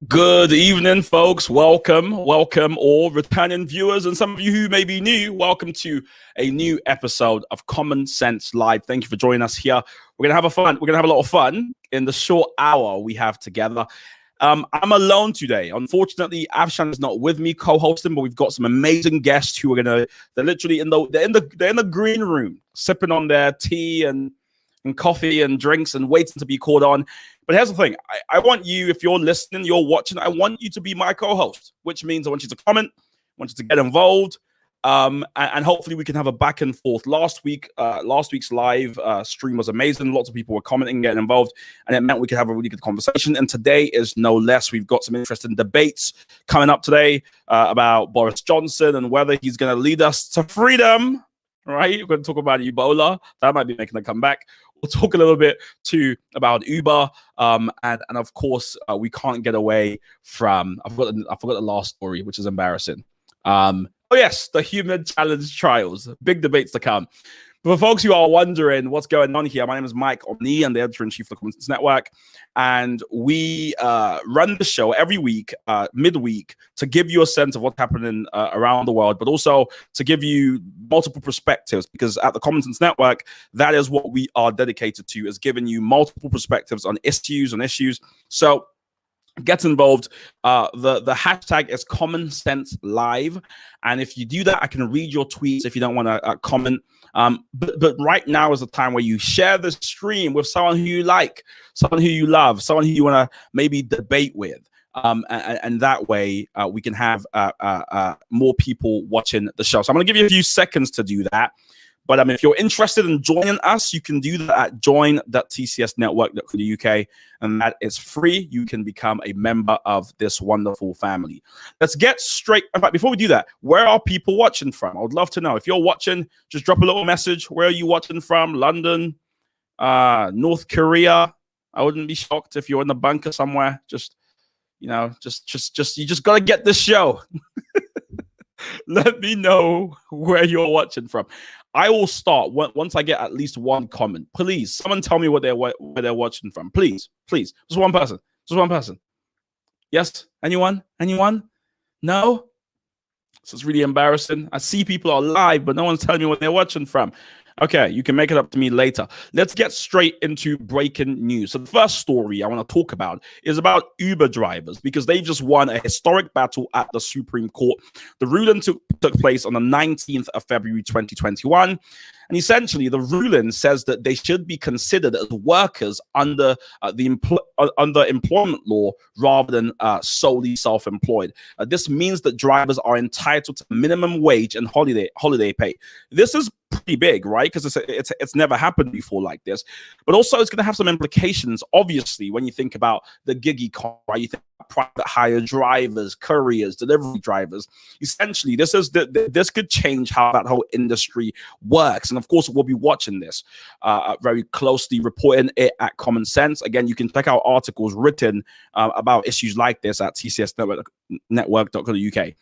Good evening, folks. Welcome all returning viewers and some of you who may be new. Welcome to a new episode of Common Sense Live. Thank you for joining us here. We're gonna have a lot of fun in the short hour we have together. I'm alone today. Unfortunately, Avshan is not with me co-hosting, but we've got some amazing guests who are they're literally in the green room, sipping on their tea and coffee and drinks and waiting to be called on. But here's the thing. I want you, if you're listening, you're watching, I want you to be my co-host, which means I want you to comment, I want you to get involved, and hopefully we can have a back and forth. Last week's live stream was amazing. Lots of people were commenting, getting involved, and it meant we could have a really good conversation. And today is no less. We've got some interesting debates coming up today about Boris Johnson and whether he's going to lead us to freedom. Right? We're going to talk about Ebola. That might be making a comeback. We'll talk a little bit too about Uber, and of course we can't get away from. I forgot the last story, which is embarrassing. Oh yes, the human challenge trials. Big debates to come. But for folks who are wondering what's going on here, my name is Mike Omni, and the editor-in-chief of the Common Sense Network, and we run the show every week, midweek, to give you a sense of what's happening around the world, but also to give you multiple perspectives, because at the Common Sense Network, that is what we are dedicated to, is giving you multiple perspectives on issues. So get involved. The hashtag is Common Sense Live, and if you do that, I can read your tweets if you don't want to comment. But right now is the time where you share the stream with someone who you like, someone who you love, someone who you want to maybe debate with. And that way we can have more people watching the show. So I'm going to give you a few seconds to do that. But if you're interested in joining us, you can do that at join.tcsnetwork.co.uk, and that is free. You can become a member of this wonderful family. Let's get straight. In fact, before we do that, where are people watching from? I would love to know. If you're watching, just drop a little message. Where are you watching from? London, North Korea. I wouldn't be shocked if you're in the bunker somewhere. You just got to get this show. Let me know where you're watching from. I will start once I get at least one comment. Please, someone tell me where they're watching from. Please. Just one person. Yes? Anyone? No? This is really embarrassing. I see people are live, but no one's telling me where they're watching from. Okay, you can make it up to me later. Let's get straight into breaking news. So the first story I want to talk about is about Uber drivers, because they've just won a historic battle at the Supreme Court. The ruling took place on the 19th of February 2021. And essentially, the ruling says that they should be considered as workers under under employment law rather than solely self-employed. This means that drivers are entitled to minimum wage and holiday pay. This is pretty big, right? Because it's never happened before like this. But also, it's going to have some implications, obviously, when you think about the gig economy, right? You think about private hire drivers, couriers, delivery drivers. Essentially, this could change how that whole industry works. And of course, we'll be watching this very closely, reporting it at Common Sense. Again, you can check out articles written about issues like this at tcsnetwork.co.uk.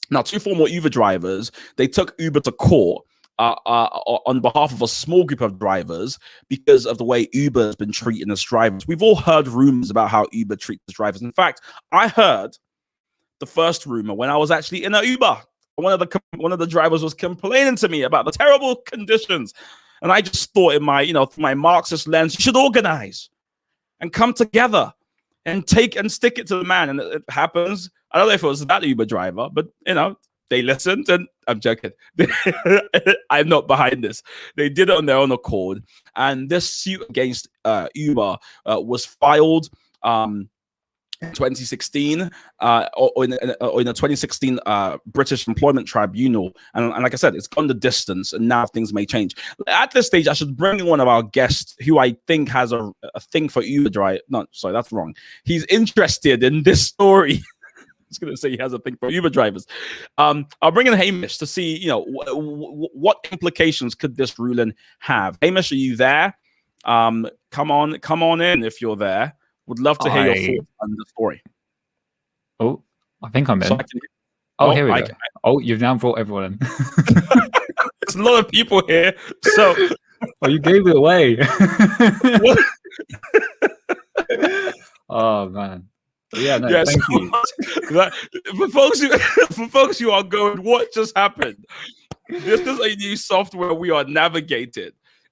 Now, two former Uber drivers, they took Uber to court on behalf of a small group of drivers because of the way Uber has been treating its drivers. We've all heard rumors about how Uber treats its drivers. In fact, I heard the first rumor when I was actually in an Uber. One of the drivers was complaining to me about the terrible conditions, and I just thought, in my through my Marxist lens, you should organize and come together and stick it to the man. And it happens. I don't know if it was that Uber driver, but they listened, and I'm joking. I'm not behind this. They did it on their own accord, and this suit against Uber was filed in 2016, or in a 2016 British Employment Tribunal, and like I said, it's gone the distance, and now things may change. At this stage, I should bring in one of our guests who I think has a thing for Uber drive. No, sorry, that's wrong. He's interested in this story. I was going to say he has a thing for Uber drivers. I'll bring in Hamish to see, what implications could this ruling have. Hamish, are you there? Come on in if you're there. Would love to hear your thoughts on the story. Oh, I think I'm in. Here we go. You've now brought everyone in. There's a lot of people here. So, you gave it away. Oh man. Yeah, no, yeah, thank you. For folks who are going, what just happened? This is a new software we are navigating.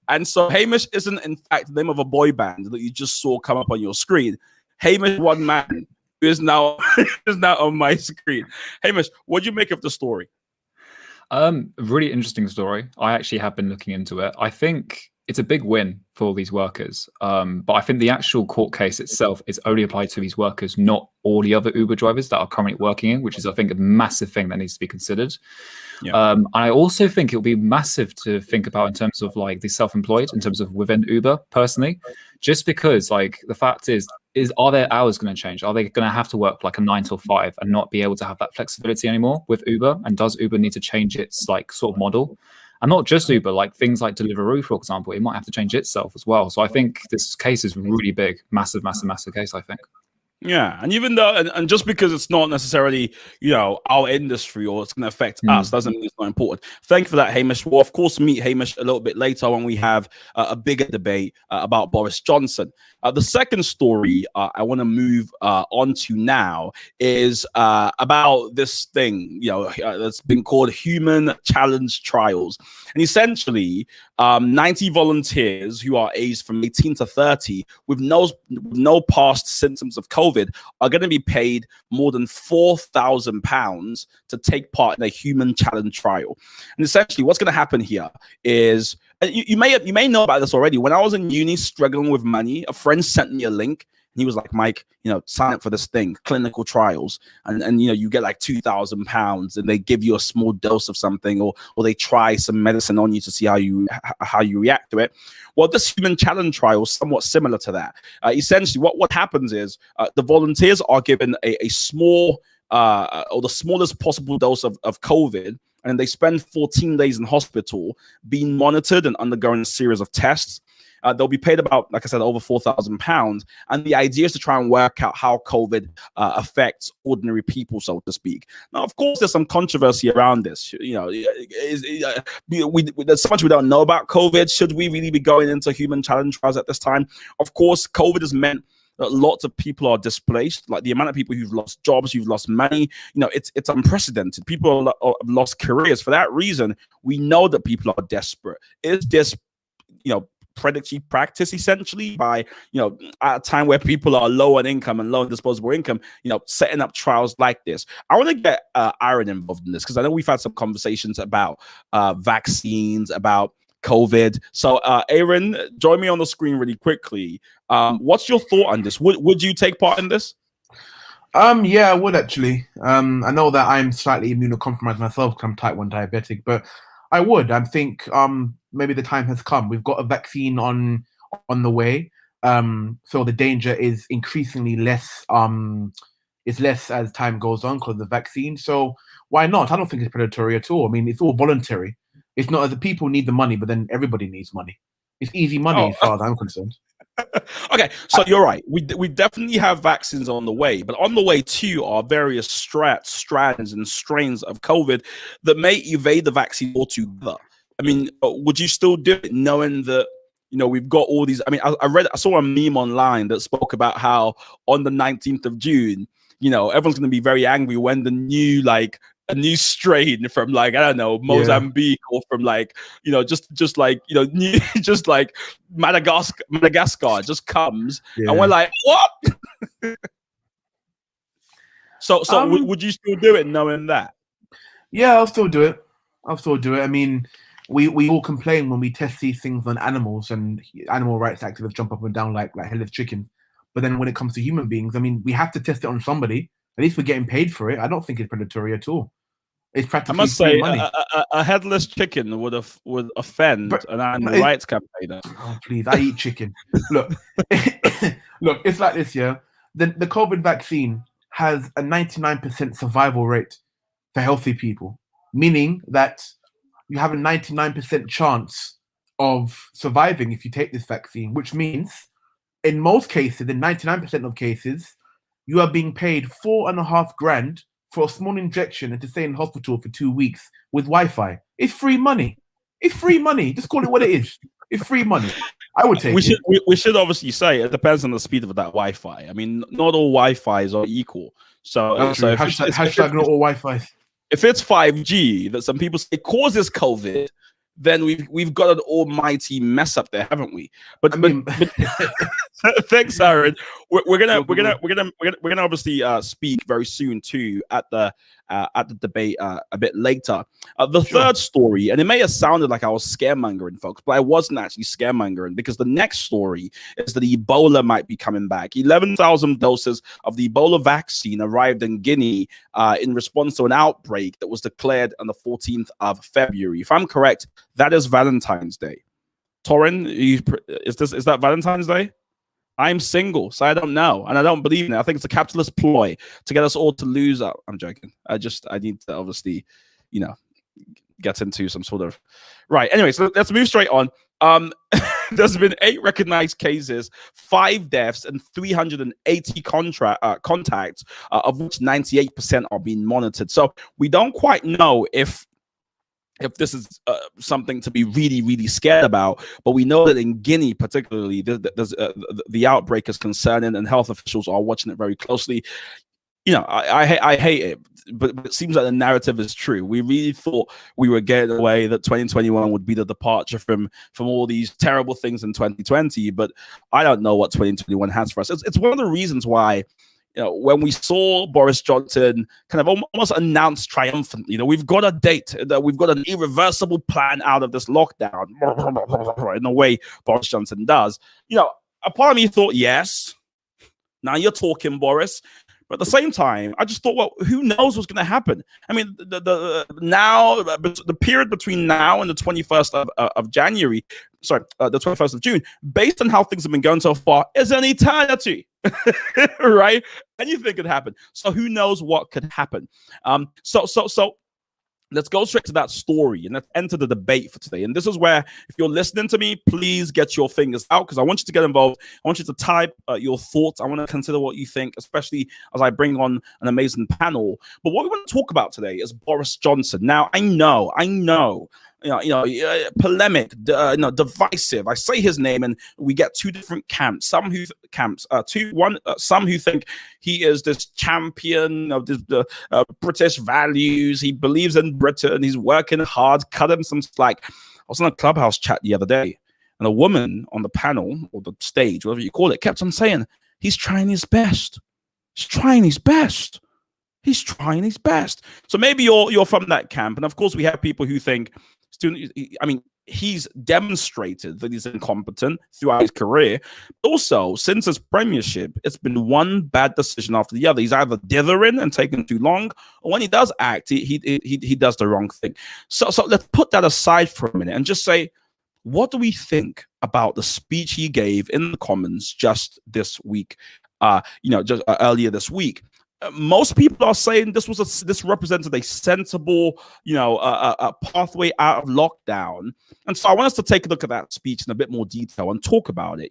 And so Hamish isn't, in fact, the name of a boy band that you just saw come up on your screen. Hamish, one man, who is now on my screen. Hamish, what do you make of the story? Really interesting story. I actually have been looking into it. I think it's a big win for all these workers. But I think the actual court case itself is only applied to these workers, not all the other Uber drivers that are currently working in, which is, I think, a massive thing that needs to be considered. Yeah. I also think it'll be massive to think about in terms of like the self-employed, in terms of within Uber personally, just because like the fact is are their hours going to change? Are they going to have to work like a 9 till 5 and not be able to have that flexibility anymore with Uber? And does Uber need to change its like sort of model? And not just Uber, like things like Deliveroo, for example, it might have to change itself as well. So I think this case is really big, massive case, I think. Yeah, and even though, and just because it's not necessarily, our industry or it's going to affect us, doesn't mean it's not important. Thank you for that, Hamish. We'll, of course, meet Hamish a little bit later when we have a bigger debate about Boris Johnson. The second story I want to move on to now is about this thing, that's been called human challenge trials. And essentially, 90 volunteers who are aged from 18 to 30 with no past symptoms of COVID are going to be paid more than £4,000 to take part in a human challenge trial. And essentially, what's going to happen here is you may know about this already. When I was in uni struggling with money, a friend sent me a link. And he was like, Mike, sign up for this thing, clinical trials. And you get like £2,000 and they give you a small dose of something or they try some medicine on you to see how you react to it. Well, this human challenge trial is somewhat similar to that. Essentially, what happens is the volunteers are given a small or the smallest possible dose of COVID, and they spend 14 days in hospital being monitored and undergoing a series of tests. They'll be paid about, like I said, over £4,000. And the idea is to try and work out how COVID affects ordinary people, so to speak. Now, of course, there's some controversy around this. There's so much we don't know about COVID. Should we really be going into human challenge trials at this time? Of course, COVID has meant that lots of people are displaced, like the amount of people who've lost jobs, who've lost money, it's unprecedented. People have lost careers. For that reason, we know that people are desperate. Is this, predatory practice essentially by, at a time where people are low on income and low on disposable income, setting up trials like this? I want to get Aaron involved in this because I know we've had some conversations about vaccines, about COVID. So Aaron, join me on the screen really quickly. What's your thought on this? Would you take part in this? Yeah, I would actually. I know that I'm slightly immunocompromised myself because I'm type 1 diabetic, but I would. I think maybe the time has come. We've got a vaccine on the way. So the danger is increasingly less. It's less as time goes on because of the vaccine. So why not? I don't think it's predatory at all. I mean, it's all voluntary. It's not as the people need the money, but then everybody needs money. It's easy money as far as I'm concerned. Okay, so you're right. We definitely have vaccines on the way, but on the way too are various strands and strains of COVID that may evade the vaccine altogether. I mean, would you still do it knowing that, we've got all these? I mean, I saw a meme online that spoke about how on the 19th of June, everyone's going to be very angry when the new, a new strain from I don't know, Mozambique or from just Madagascar just comes and we're like, what? So would you still do it knowing that? Yeah, I'll still do it. I mean, we all complain when we test these things on animals, and animal rights activists jump up and down like headless chicken. But then when it comes to human beings, I mean, we have to test it on somebody. At least we're getting paid for it. I don't think it's predatory at all. It's practically I must say, money. A headless chicken would offend an animal rights campaigner. Oh, please, I eat chicken. Look, look, it's like this, yeah. The COVID vaccine has a 99% survival rate for healthy people, meaning that you have a 99% chance of surviving if you take this vaccine, which means in most cases, in 99% of cases, you are being paid $4,500 for a small injection and to stay in hospital for 2 weeks with Wi-Fi. It's free money. It's free money. Just call it what it is. It's free money. I would take it. We should obviously say it depends on the speed of that Wi-Fi. I mean, not all Wi-Fis are equal. So, Hashtag not all Wi-Fi. If it's 5G that some people say causes COVID, then we've got an almighty mess up there, haven't we? But thanks, Aaron. We're gonna obviously speak very soon too at the debate a bit later. The third story, and it may have sounded like I was scaremongering, folks, but I wasn't actually scaremongering, because the next story is that Ebola might be coming back. 11,000 doses of the Ebola vaccine arrived in Guinea in response to an outbreak that was declared on the 14th of February. If I'm correct, that is Valentine's Day. Torin, is that Valentine's Day? I'm single, so I don't know, and I don't believe in it. I think it's a capitalist ploy to get us all to lose up. I'm joking. I need to obviously, get into some sort of right. Anyway, so let's move straight on. There's been 8 recognized cases, 5 deaths, and 380 contacts, of which 98% are being monitored. So we don't quite know if this is something to be really, really scared about, but we know that in Guinea, particularly, the outbreak is concerning, and health officials are watching it very closely. I hate it, but it seems like the narrative is true. We really thought we were getting away, that 2021 would be the departure from all these terrible things in 2020, but I don't know what 2021 has for us. It's one of the reasons why, when we saw Boris Johnson kind of almost announce triumphantly, we've got a date, that we've got an irreversible plan out of this lockdown, in the way Boris Johnson does, a part of me thought, yes, now you're talking, Boris. But at the same time, I just thought, well, who knows what's going to happen? I mean, the period between now and the 21st of January, the 21st of June, based on how things have been going so far, is an eternity, right? Anything could happen. So who knows what could happen? So let's go straight to that story and let's enter the debate for today. And this is where, if you're listening to me, please get your fingers out, because I want you to get involved. I want you to type your thoughts. I want to consider what you think, especially as I bring on an amazing panel. But what we want to talk about today is Boris Johnson. Now, I know, polemic, divisive. I say his name, and we get 2 different camps. Some who think he is this champion of the British values. He believes in Britain. He's working hard. Cut him some slack. I was on a Clubhouse chat the other day, and a woman on the panel or the stage, whatever you call it, kept on saying he's trying his best. He's trying his best. He's trying his best. So maybe you're from that camp, and of course we have people who think, he's demonstrated that he's incompetent throughout his career. Also, since his premiership, it's been one bad decision after the other. He's either dithering and taking too long, or when he does act, he does the wrong thing. So let's put that aside for a minute and just say, what do we think about the speech he gave in the Commons just this week? Earlier this week. Most people are saying this represented a sensible, a pathway out of lockdown. And so I want us to take a look at that speech in a bit more detail and talk about it.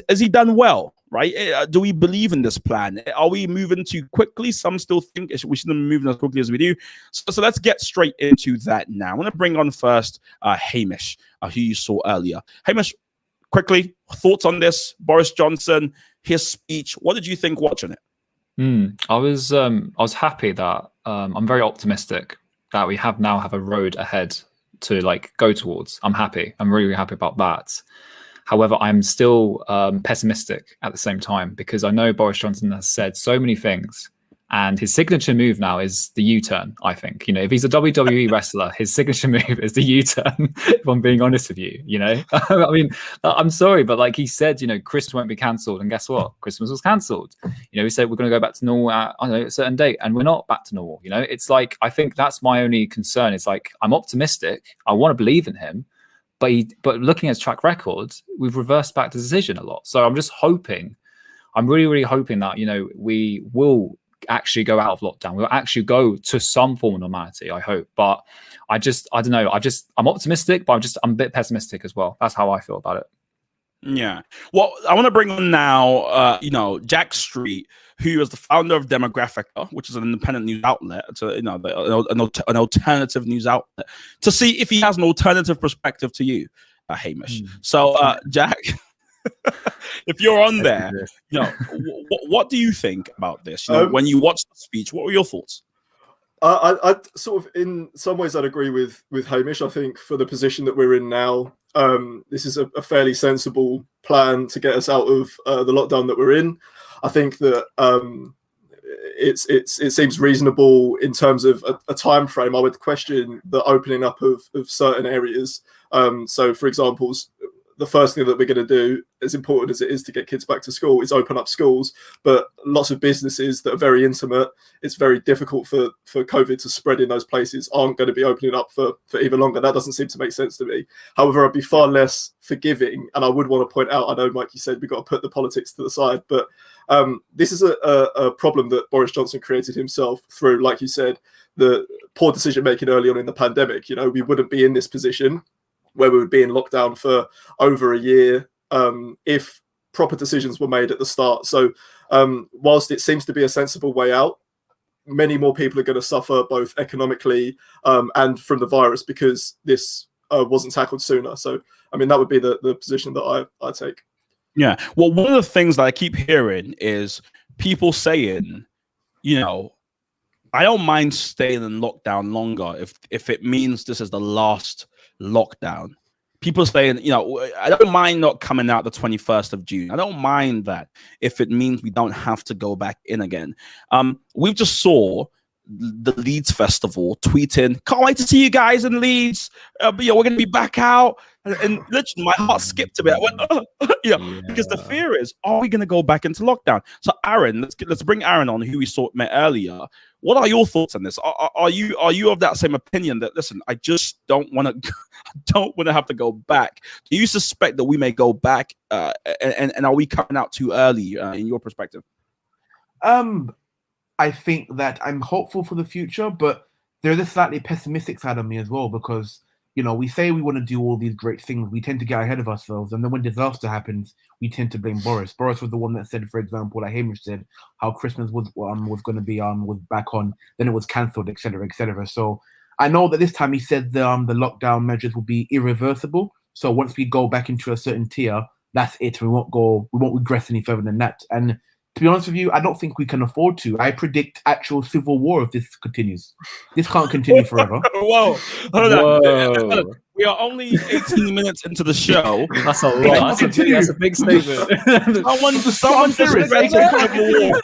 Has he done well, right? Do we believe in this plan? Are we moving too quickly? Some still think we shouldn't be moving as quickly as we do. So let's get straight into that now. I want to bring on first Hamish, who you saw earlier. Hamish, quickly, thoughts on this? Boris Johnson, his speech. What did you think watching it? I was happy that I'm very optimistic that we now have a road ahead to go towards. I'm happy. I'm really, really happy about that. However, I'm still pessimistic at the same time, because I know Boris Johnson has said so many things, and his signature move now is the U-turn. I think, if he's a WWE wrestler, his signature move is the U-turn. If I'm being honest with you, I mean, I'm sorry, but he said, Christmas won't be cancelled, and guess what? Christmas was cancelled. He said we're going to go back to normal at a certain date, and we're not back to normal. It's I think that's my only concern. It's I'm optimistic. I want to believe in him, but looking at his track record, we've reversed back the decision a lot. So I'm just hoping, I'm really, really hoping that we will actually go out of lockdown. We'll actually go to some form of normality, I hope. But I don't know. I'm optimistic, but I'm a bit pessimistic as well. That's how I feel about it. Yeah. Well, I want to bring on now, Jack Street, who is the founder of Demographica, which is an independent news outlet, an alternative news outlet, to see if he has an alternative perspective to you. Hamish. So, Jack, if you're on there, what do you think about this? When you watched the speech, what were your thoughts? I sort of, in some ways, I'd agree with Hamish. I think for the position that we're in now, this is a fairly sensible plan to get us out of the lockdown that we're in. I think that it seems reasonable in terms of a time frame. I would question the opening up of certain areas. So, for example, the first thing that we're going to do, as important as it is to get kids back to school, is open up schools. But lots of businesses that are very intimate, it's very difficult for COVID to spread in those places, aren't going to be opening up for even longer. That doesn't seem to make sense to me. However, I'd be far less forgiving. And I would want to point out, I know, Mike, you said we've got to put the politics to the side, but this is a problem that Boris Johnson created himself through, like you said, the poor decision-making early on in the pandemic. We wouldn't be in this position where we would be in lockdown for over a year if proper decisions were made at the start. So whilst it seems to be a sensible way out, many more people are going to suffer both economically and from the virus because this wasn't tackled sooner. So, I mean, that would be the position that I take. Yeah. Well, one of the things that I keep hearing is people saying, I don't mind staying in lockdown longer if it means this is the last lockdown. People saying, I don't mind not coming out the 21st of June. I don't mind that if it means we don't have to go back in again. We've just saw the Leeds Festival tweeting, can't wait to see you guys in Leeds. But we're going to be back out. And literally, my heart skipped a bit. I went, because the fear is, are we going to go back into lockdown? So, Aaron, let's bring Aaron on, who we met earlier. What are your thoughts on this? Are you of that same opinion that, listen, I just don't want to have to go back? Do you suspect that we may go back, and are we coming out too early in your perspective? I think that I'm hopeful for the future, but there's a slightly pessimistic side of me as well, because we say we want to do all these great things. We tend to get ahead of ourselves. And then when disaster happens, we tend to blame Boris. Boris was the one that said, for example, like Hamish said, how Christmas was going to be was back on, then it was cancelled, etc., etc. So I know that this time he said the lockdown measures will be irreversible. So once we go back into a certain tier, that's it. We won't regress any further than that. And to be honest with you, I don't think we can afford to. I predict actual civil war if this continues. This can't continue forever. Whoa. Hold on. We are only 18 minutes into the show. That's a lot. That's a big statement. Someone serious. It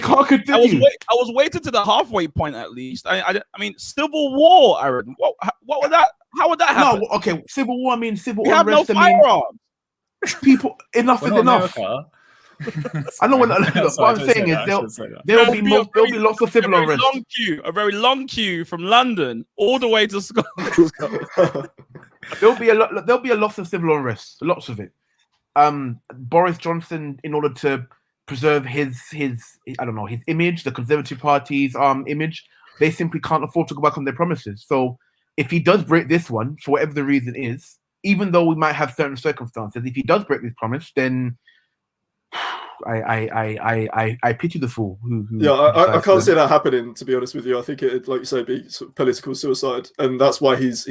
can't continue. I was waiting to the halfway point at least. I mean, civil war, Aaron. What would that? How would that happen? No, okay. Civil war. I mean, civil we unrest. Have no firearms. People, enough is enough. I know what I'm saying is there'll be lots of civil unrest. A very long queue from London all the way to Scotland. There'll be a lot of civil unrest, lots of it. Boris Johnson, in order to preserve his image, the Conservative Party's image, they simply can't afford to go back on their promises. So if he does break this one, for whatever the reason is, even though we might have certain circumstances, if he does break this promise, then I pity the fool who I can't see that happening, to be honest with you. I think it'd, like you say, be sort of political suicide, and that's why he's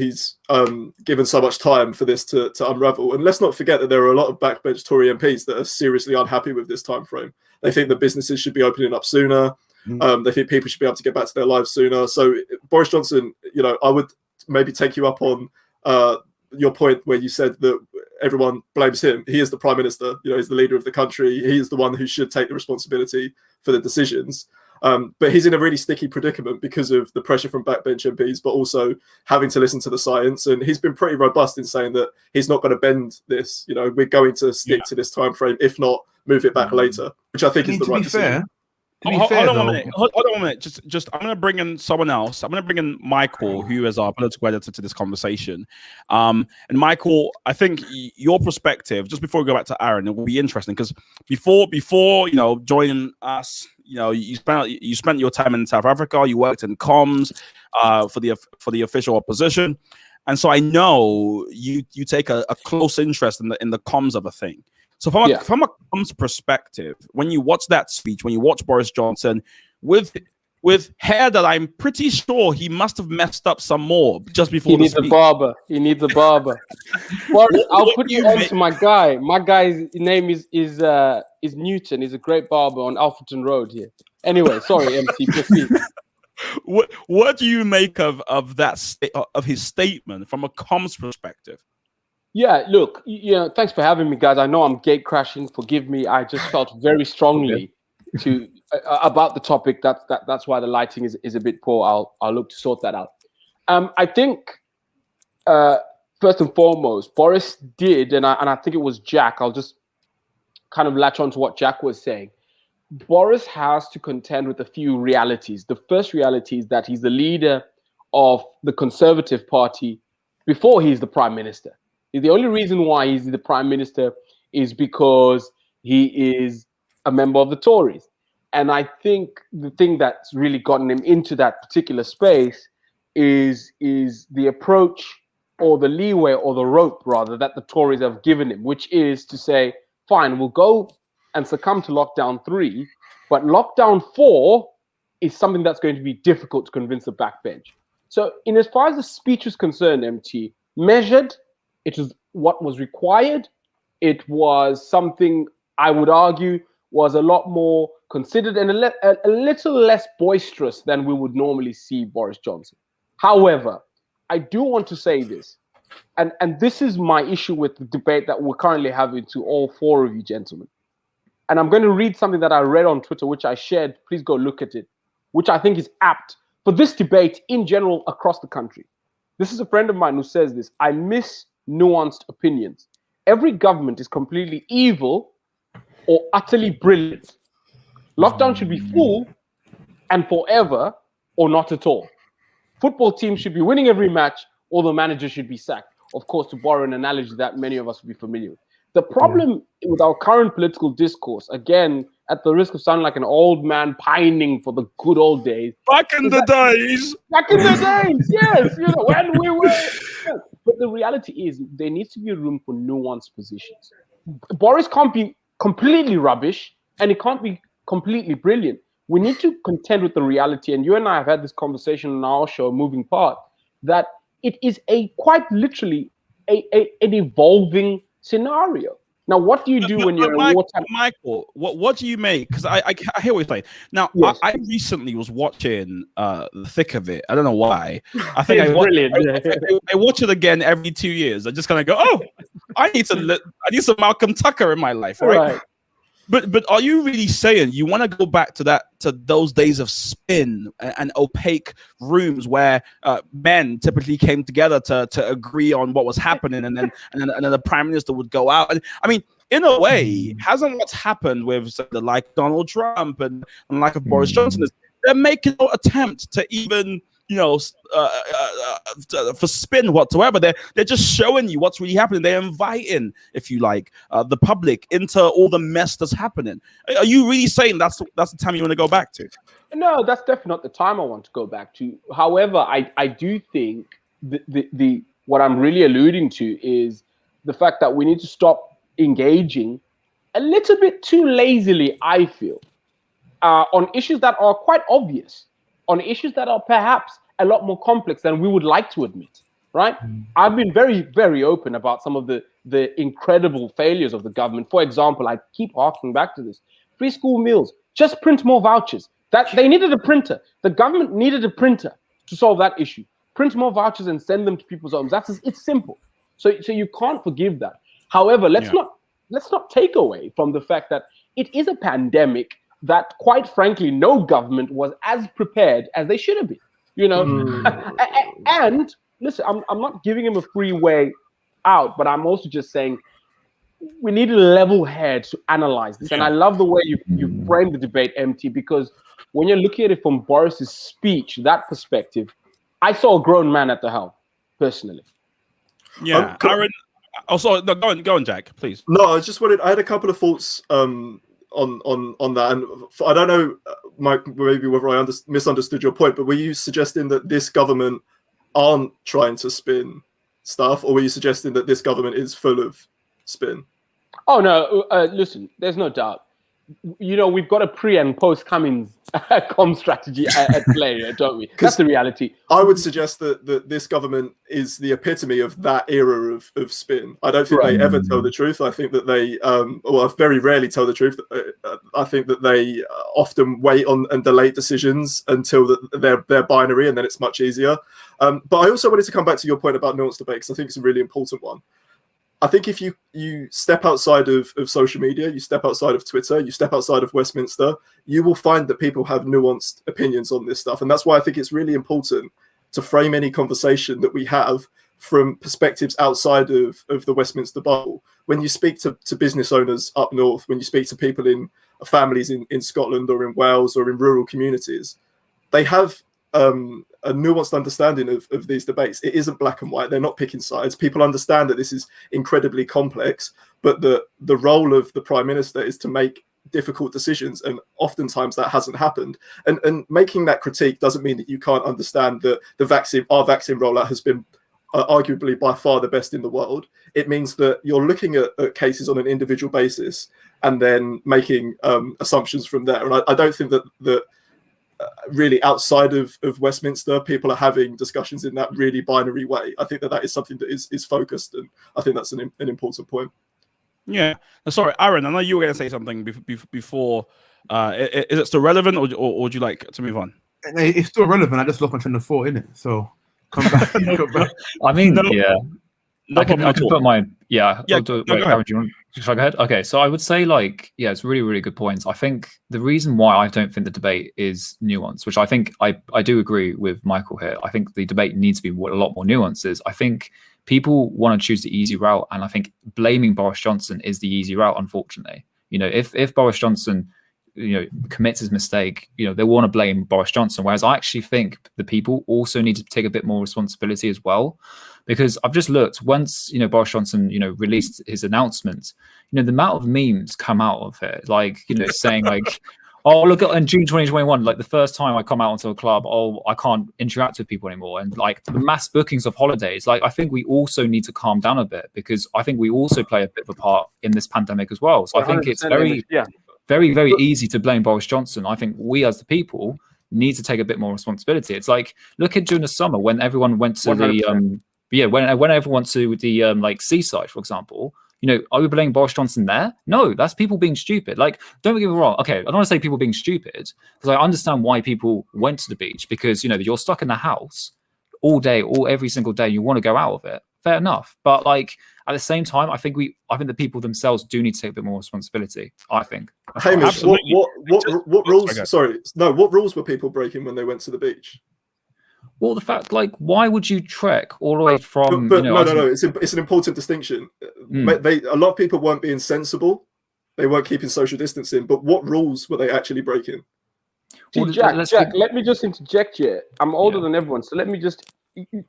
given so much time for this to unravel. And let's not forget that there are a lot of backbench Tory MPs that are seriously unhappy with this time frame. They think that businesses should be opening up sooner. They think people should be able to get back to their lives sooner. So Boris Johnson, I would maybe take you up on your point where you said that everyone blames him. He is the prime minister, he's the leader of the country. He is the one who should take the responsibility for the decisions. But he's in a really sticky predicament because of the pressure from backbench MPs, but also having to listen to the science. And he's been pretty robust in saying that he's not going to bend this. We're going to stick to this time frame, if not move it back later, which I think is the right decision. Hold on a minute. Just I'm going to bring in someone else. I'm going to bring in Michael, who is our political editor to this conversation. And Michael, I think your perspective, just before we go back to Aaron, it will be interesting because before joining us, you spent your time in South Africa. You worked in comms for the official opposition, and so I know you take a close interest in the comms of a thing. So from a comms perspective, when you watch that speech, when you watch Boris Johnson with with hair that I'm pretty sure he must have messed up some more just before He the needs a speech. barber. He needs a barber. Boris, I'll put you on to my guy. My guy's name is Newton. He's a great barber on Alfreton Road here. Anyway, sorry, MC, proceed. What do you make of his statement from a comms perspective? Yeah, look, thanks for having me, guys. I know I'm gate crashing. Forgive me. I just felt very strongly about the topic. That's why the lighting is a bit poor. I'll look to sort that out. I think first and foremost, Boris did, and I think it was Jack. I'll just kind of latch on to what Jack was saying. Boris has to contend with a few realities. The first reality is that he's the leader of the Conservative Party before he's the Prime Minister. The only reason why he's the Prime Minister is because he is a member of the Tories. And I think the thing that's really gotten him into that particular space is the approach or the leeway or the rope, rather, that the Tories have given him, which is to say, fine, we'll go and succumb to lockdown 3, but lockdown 4 is something that's going to be difficult to convince the backbench. So in as far as the speech is concerned, MT, measured, it was what was required. It was something I would argue was a lot more considered and a little less boisterous than we would normally see Boris Johnson. However, I do want to say this, and this is my issue with the debate that we're currently having to all four of you gentlemen. And I'm going to read something that I read on Twitter, which I shared. Please go look at it, which I think is apt for this debate in general across the country. This is a friend of mine who says this: I miss nuanced opinions. Every government is completely evil or utterly brilliant. Lockdown should be full and forever or not at all. Football teams should be winning every match or the manager should be sacked. Of course, to borrow an analogy that many of us will be familiar with. The problem with our current political discourse, again, at the risk of sounding like an old man pining for the good old days. Back in the days, yes, when we were. Yes. But the reality is there needs to be room for nuanced positions. Boris can't be completely rubbish and he can't be completely brilliant. We need to contend with the reality, and you and I have had this conversation on our show, Moving Part, that it is quite literally an evolving scenario. Now, what do you do when you're in wartime? Michael, what do you make? Because I hear what you're saying. Now, yes. I recently was watching The Thick of It. I don't know why. I think I watch it again every 2 years. I just kind of go, oh, I need some Malcolm Tucker in my life, right? But are you really saying you want to go back to those days of spin and opaque rooms where men typically came together to agree on what was happening, and then the prime minister would go out? And I mean, in a way, hasn't what's happened with the like Donald Trump and like of Boris Johnson is they're making no attempt to even for spin whatsoever. They're just showing you what's really happening. They're inviting, if you like, the public into all the mess that's happening. Are you really saying that's the time you want to go back to? No, that's definitely not the time I want to go back to. However, I do think the what I'm really alluding to is the fact that we need to stop engaging a little bit too lazily, I feel, on issues that are quite obvious, on issues that are perhaps a lot more complex than we would like to admit, right? I've been very, very open about some of the incredible failures of the government. For example, I keep harking back to this. Free school meals, just print more vouchers. That they needed a printer. The government needed a printer to solve that issue. Print more vouchers and send them to people's homes. It's simple. So you can't forgive that. However, let's not take away from the fact that it is a pandemic that, quite frankly, no government was as prepared as they should have been. And listen, I'm not giving him a free way out, but I'm also just saying we need a level head to analyze this. And I love the way you framed the debate, MT, because when you're looking at it from Boris's speech, that perspective, I saw a grown man at the helm, personally. Yeah, Aaron. Also, no, go on, Jack, please. No, I just wanted. I had a couple of thoughts on that, and I don't know, Mike, maybe whether I misunderstood your point, but were you suggesting that this government aren't trying to spin stuff, or were you suggesting that this government is full of spin? Oh no, listen, there's no doubt. we've got a pre and post Cummins com strategy at play, don't we? That's the reality. I would suggest that this government is the epitome of that era of spin. I don't think they ever tell the truth. I think that they, very rarely tell the truth. I think that they often wait on and delay decisions until they're binary, and then it's much easier. But I also wanted to come back to your point about nuanced debate, because I think it's a really important one. I think if you step outside of social media, you step outside of Twitter, you step outside of Westminster, you will find that people have nuanced opinions on this stuff. And that's why I think it's really important to frame any conversation that we have from perspectives outside of the Westminster bubble. When you speak to business owners up north, when you speak to people in families in Scotland or in Wales or in rural communities, they have a nuanced understanding of these debates. It isn't black and white. They're not picking sides. People understand that this is incredibly complex, but the role of the Prime Minister is to make difficult decisions, and oftentimes that hasn't happened. And making that critique doesn't mean that you can't understand that our vaccine rollout has been arguably by far the best in the world. It means that you're looking at cases on an individual basis and then making assumptions from there. And I don't think that really outside of Westminster, people are having discussions in that really binary way. I think that is something that is focused, and I think that's an important point. Yeah. Sorry, Aaron, I know you were going to say something before. Is it still relevant, or would you like to move on? It's still relevant. I just lost my train of thought in it. So come back. Come back. I mean, yeah. No I can put mine. Yeah. Yeah. Wait, Aaron, do you want? Should I go ahead? Okay, so I would say, it's really, really good points. I think the reason why I don't think the debate is nuanced, which I think I do agree with Michael here. I think the debate needs to be a lot more nuances. I think people want to choose the easy route, and I think blaming Boris Johnson is the easy route, unfortunately. If Boris Johnson, commits his mistake, they want to blame Boris Johnson. Whereas I actually think the people also need to take a bit more responsibility as well. Because I've just looked, once, Boris Johnson, released his announcement, the amount of memes come out of it, saying oh, look, in June 2021, the first time I come out onto a club, oh, I can't interact with people anymore. And the mass bookings of holidays, I think we also need to calm down a bit, because I think we also play a bit of a part in this pandemic as well. So I think it's very, very easy to blame Boris Johnson. I think we as the people need to take a bit more responsibility. It's look at during the summer when everyone went to 100%. When everyone went to the seaside, for example, are we blaming Boris Johnson there? No, that's people being stupid. Don't get me wrong. Okay, I don't want to say people being stupid, because I understand why people went to the beach, because you're stuck in the house all day, every single day. You want to go out of it. Fair enough, but at the same time, I think the people themselves do need to take a bit more responsibility. I think. Hamish, what rules? Sorry, no. What rules were people breaking when they went to the beach? Well, the fact, why would you trek all the way from? But no. It's an important distinction. A lot of people weren't being sensible. They weren't keeping social distancing. But what rules were they actually breaking? Well, Jack, let me just interject here. I'm older than everyone, so let me just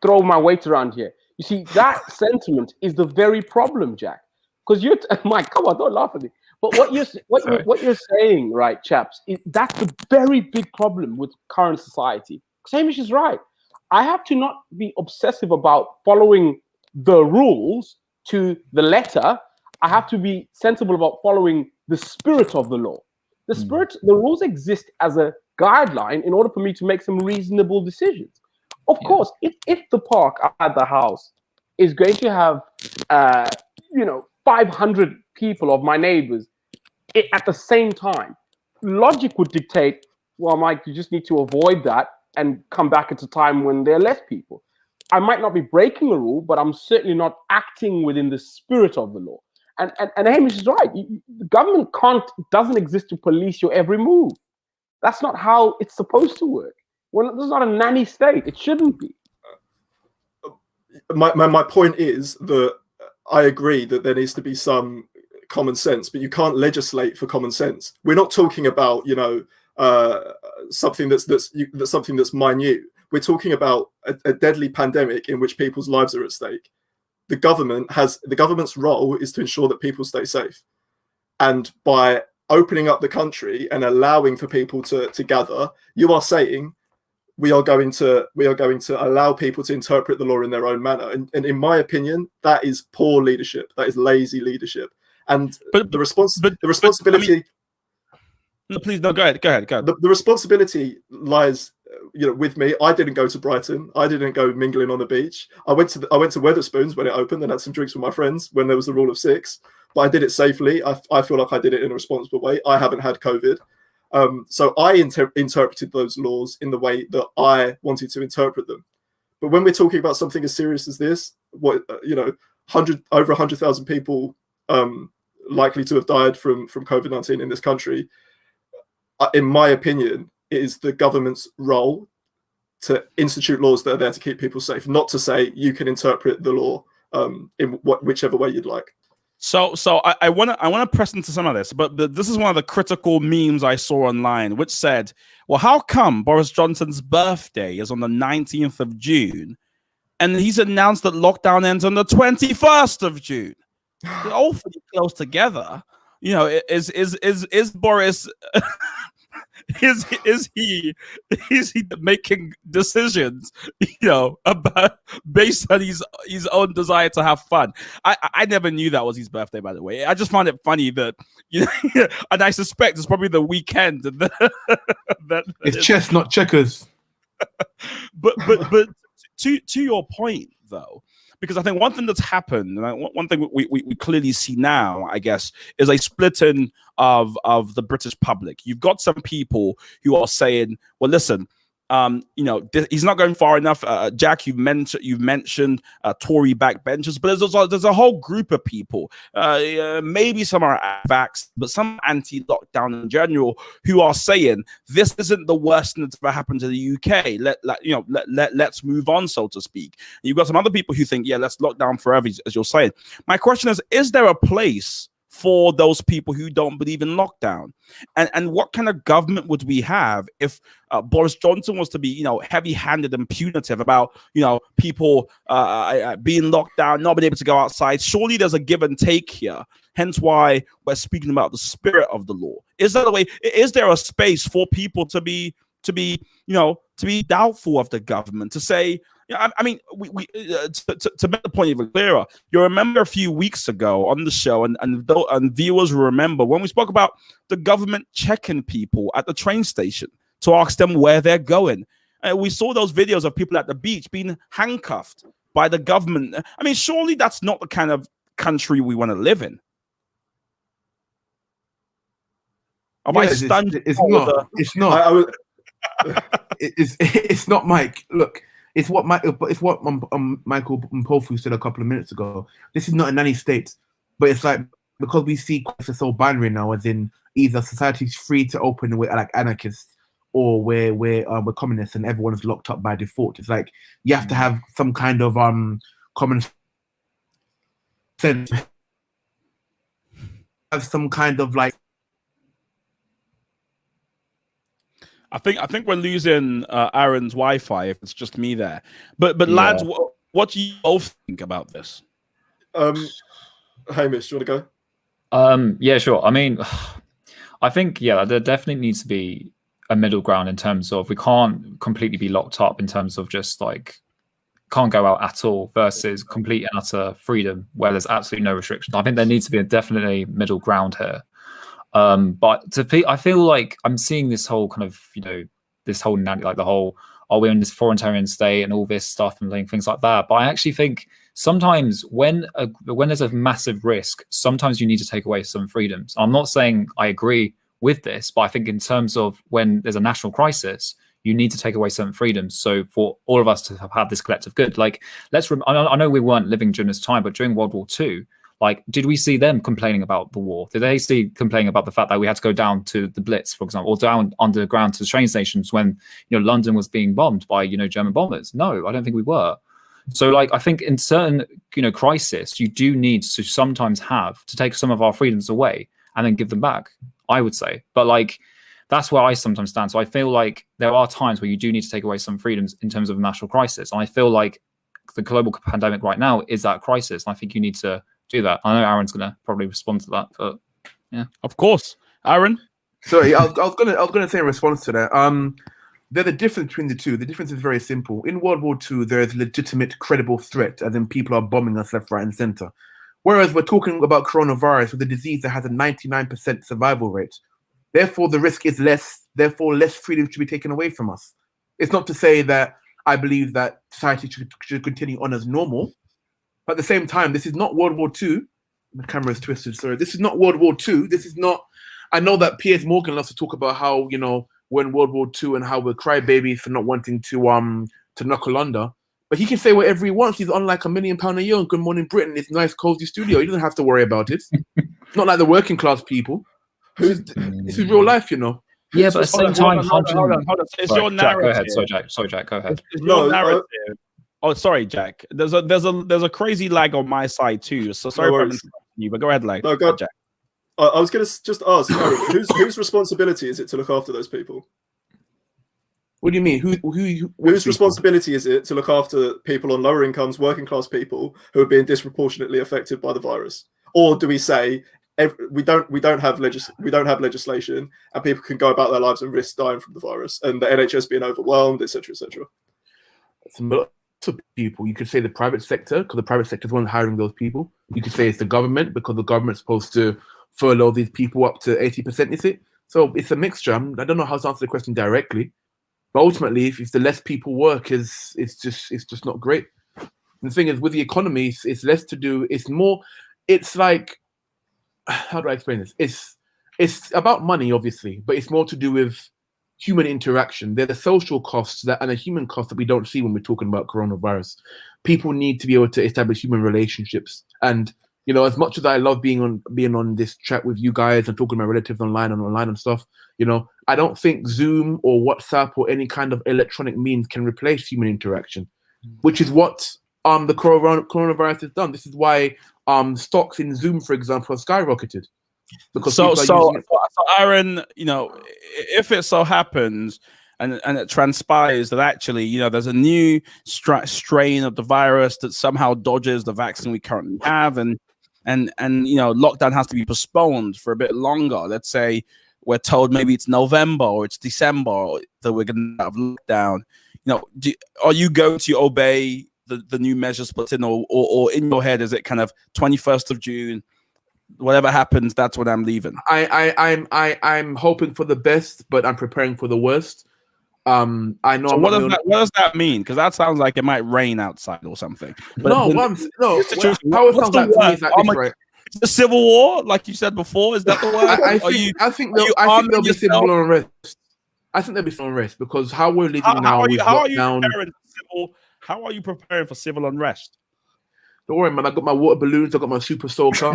throw my weight around here. You see, that sentiment is the very problem, Jack. Because Mike, come on, don't laugh at me. But what you're saying, right, chaps, that's the very big problem with current society. Hamish is right. I have to not be obsessive about following the rules to the letter. I have to be sensible about following the spirit of the law. The rules exist as a guideline in order for me to make some reasonable decisions. Of course, if the park at the house is going to have 500 people of my neighbors at the same time, logic would dictate, well, Mike, you just need to avoid that and come back at a time when there are less people. I might not be breaking a rule, but I'm certainly not acting within the spirit of the law. And Hamish is right. The government doesn't exist to police your every move. That's not how it's supposed to work. Well, this is not a nanny state. It shouldn't be. My point is that I agree that there needs to be some common sense, but you can't legislate for common sense. We're not talking about, something that's minute. We're talking about a deadly pandemic in which people's lives are at stake. The government's role is to ensure that people stay safe, and by opening up the country and allowing for people to gather, you are saying we are going to allow people to interpret the law in their own manner. And in my opinion, that is poor leadership. That is lazy leadership. And the responsibility. No, please, no, go ahead. The responsibility lies, with me. I didn't go to Brighton. I didn't go mingling on the beach. I went to Wetherspoons when it opened and had some drinks with my friends when there was the rule of 6. But I did it safely. I feel like I did it in a responsible way. I haven't had COVID. So I interpreted those laws in the way that I wanted to interpret them. But when we're talking about something as serious as this, over 100,000 people likely to have died from COVID-19 in this country, in my opinion, it is the government's role to institute laws that are there to keep people safe, not to say you can interpret the law in whichever way you'd like. So I want to press into some of this, but this is one of the critical memes I saw online, which said, well, how come Boris Johnson's birthday is on the 19th of June and he's announced that lockdown ends on the 21st of June? They're all pretty close together. Is Boris is he making decisions, about based on his own desire to have fun? I never knew that was his birthday, by the way. I just found it funny that and I suspect it's probably the weekend that it's chess, not checkers. but to your point though, because I think one thing that's happened, and one thing we clearly see now, I guess, is a splitting of the British public. You've got some people who are saying, well, listen, he's not going far enough. Jack, you've mentioned Tory backbenchers, but there's a whole group of people. Maybe some are vax, but some anti-lockdown in general, who are saying this isn't the worst thing that's ever happened to the UK. Let's move on, so to speak. And you've got some other people who think, yeah, let's lock down forever, as you're saying. My question is there a place for those people who don't believe in lockdown? And what kind of government would we have if Boris Johnson was to be, heavy-handed and punitive about, people being locked down, not being able to go outside? Surely there's a give and take here. Hence why we're speaking about the spirit of the law. Is that the way? Is there a space for people to be doubtful of the government, to say, I mean, to make the point even clearer, you remember a few weeks ago on the show, and viewers will remember when we spoke about the government checking people at the train station to ask them where they're going. We saw those videos of people at the beach being handcuffed by the government. I mean, surely that's not the kind of country we want to live in. It's not. It's not, Mike. Look, it's what Michael Mpofu said a couple of minutes ago. This is not a nanny state, but it's like, because we see it's so binary now, as in either society's free to open and we're like anarchists, or we're communists and everyone's locked up by default. It's like you have to have some kind of common sense, have some kind of like. I think we're losing Aaron's Wi-Fi if it's just me there. But yeah. Lads, what do you both think about this? Hamish, do you want to go? Yeah, sure. I mean, I think, there definitely needs to be a middle ground in terms of, we can't completely be locked up in terms of just like can't go out at all versus complete and utter freedom where there's absolutely no restrictions. I think there needs to be a definitely middle ground here. But I feel like I'm seeing this whole kind of, this whole, like the whole, are we in this authoritarian state and all this stuff and things like that. But I actually think sometimes when there's a massive risk, sometimes you need to take away some freedoms. I'm not saying I agree with this, but I think in terms of when there's a national crisis, you need to take away certain freedoms. So for all of us to have had this collective good, like I know we weren't living during this time, but during World War II, like, did we see them complaining about the war? Did they see complaining about the fact that we had to go down to the Blitz, for example, or down underground to the train stations when, London was being bombed by, German bombers? No, I don't think we were. So, like, I think in certain, crisis, you do need to sometimes have to take some of our freedoms away and then give them back, I would say. But, like, that's where I sometimes stand. So I feel like there are times where you do need to take away some freedoms in terms of a national crisis. And I feel like the global pandemic right now is that crisis. And I think you need to do that. I know Aaron's going to probably respond to that, but yeah, of course, Aaron. Sorry, I was gonna say in response to that. There's a difference between the two. The difference is very simple. In World War II, there is legitimate, credible threat, as in people are bombing us left, right, and center. Whereas we're talking about coronavirus, with a disease that has a 99% survival rate. Therefore, the risk is less. Therefore, less freedom should be taken away from us. It's not to say that I believe that society should continue on as normal. But at the same time, this is not World War II. The camera is twisted, sorry. This is not World War II. This is not... I know that Piers Morgan loves to talk about how, you know, we're in World War II and how we're crybabies for not wanting to knuckle under. But he can say whatever he wants. He's on like £1 million a year on Good Morning Britain. It's nice, cozy studio. He doesn't have to worry about it. Not like the working class people. This is real life, you know. Yeah, but at the same time, hold on. It's your narrative. Sorry, Jack. Go ahead. It's your narrative. Oh, sorry, Jack. There's a crazy lag on my side too. So sorry for interrupting you, but go ahead, lag. No, Jack. I was going to just ask, whose responsibility is it to look after those people? What do you mean? Whose responsibility is it to look after people on lower incomes, working class people who are being disproportionately affected by the virus? Or do we say we don't have legislation and people can go about their lives and risk dying from the virus, and the NHS being overwhelmed, etc., etc.? Lots of people. You could say the private sector, because the private sector is one hiring those people. You could say it's the government, because the government's supposed to furlough these people up to 80%, is it? So it's a mixture. I don't know how to answer the question directly, but ultimately, if the less people work, it's just not great. And the thing is, with the economy, it's less to do. It's more. It's like, how do I explain this? It's about money, obviously, but it's more to do with human interaction. They're the social costs and the human costs that we don't see when we're talking about coronavirus. People need to be able to establish human relationships. And, you know, as much as I love being on this chat with you guys and talking to my relatives online and stuff, you know, I don't think Zoom or WhatsApp or any kind of electronic means can replace human interaction, which is what the coronavirus has done. This is why stocks in Zoom, for example, have skyrocketed. Because so Aaron, you know, if it so happens and it transpires that actually, you know, there's a new strain of the virus that somehow dodges the vaccine we currently have, and you know, lockdown has to be postponed for a bit longer. Let's say we're told maybe it's November or it's December that we're going to have lockdown. You know, are you going to obey the new measures put in, or in your head is it kind of 21st of June? Whatever happens, that's when I'm leaving. I'm hoping for the best, but I'm preparing for the worst. I know. So what does that mean? Because that sounds like it might rain outside or something. But how it sounds like to me is like this, right? It's a civil war, like you said before. Is that the word? I think there'll be civil unrest. I think there'll be civil unrest because how we're living now with lockdown. How are you preparing for civil unrest? Don't worry, man. I got my water balloons. I got my super soaker.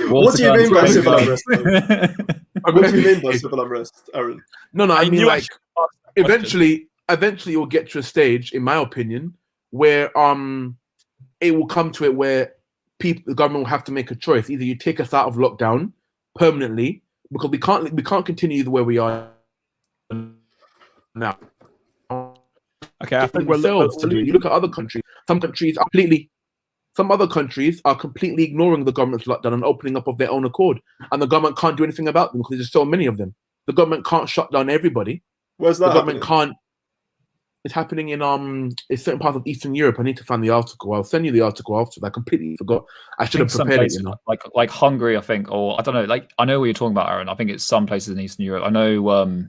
What do you mean by civil unrest? What do you mean by civil unrest, Aaron? No. I mean, like, eventually, you'll get to a stage, in my opinion, where it will come to it where the government will have to make a choice. Either you take us out of lockdown permanently, because we can't continue the way we are now. Okay, I think you look at other countries. Some other countries are completely ignoring the government's lockdown and opening up of their own accord, and the government can't do anything about them because there's so many of them. The government can't shut down everybody. Where's that? The government can't. It's happening in certain parts of Eastern Europe. I need to find the article. I'll send you the article after. I completely forgot. I should have prepared it. You know, like Hungary, I think, or I don't know. Like I know what you're talking about, Aaron. I think it's some places in Eastern Europe. I know.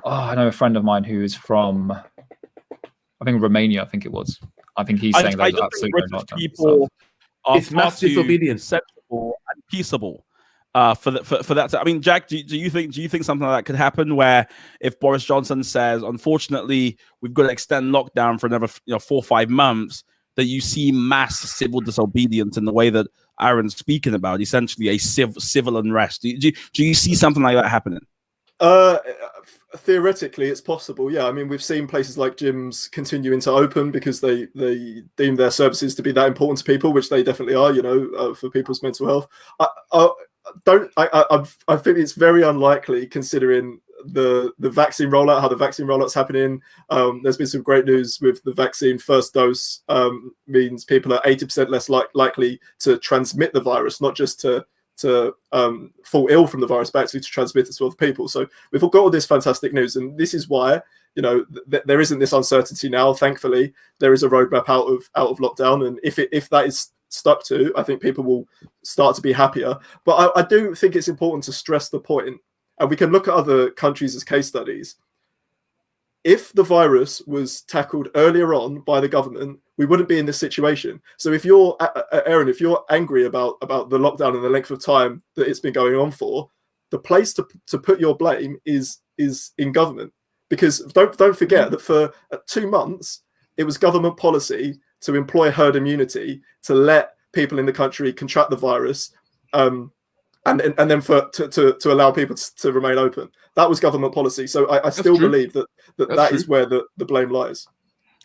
I know a friend of mine who is from, I think Romania. I think it was. I think he's saying that absolutely British people are it's mass disobedience, sensible and peaceable. For that, I mean, Jack, do you think something like that could happen? Where if Boris Johnson says, unfortunately, we've got to extend lockdown for another 4 or 5 months, that you see mass civil disobedience in the way that Aaron's speaking about, essentially a civil unrest? Do you see something like that happening? Theoretically, it's possible. Yeah, I mean, we've seen places like gyms continuing to open because they deem their services to be that important to people, which they definitely are. You know, for people's mental health. I think it's very unlikely, considering the vaccine rollout, how the vaccine rollout's happening. There's been some great news with the vaccine. First dose means people are 80% less likely to transmit the virus, not just to fall ill from the virus, but actually to transmit it to other people. So we've got all this fantastic news, and this is why, you know, there isn't this uncertainty now. Thankfully, there is a roadmap out of lockdown, and if that is stuck to, I think people will start to be happier. But I do think it's important to stress the point, and we can look at other countries as case studies. If the virus was tackled earlier on by the government, we wouldn't be in this situation. So if you're, Aaron, if you're angry about the lockdown and the length of time that it's been going on for, the place to put your blame is in government. Because don't forget that for 2 months, it was government policy to employ herd immunity, to let people in the country contract the virus, and then to allow people to remain open. That was government policy. So I still believe that is where the blame lies.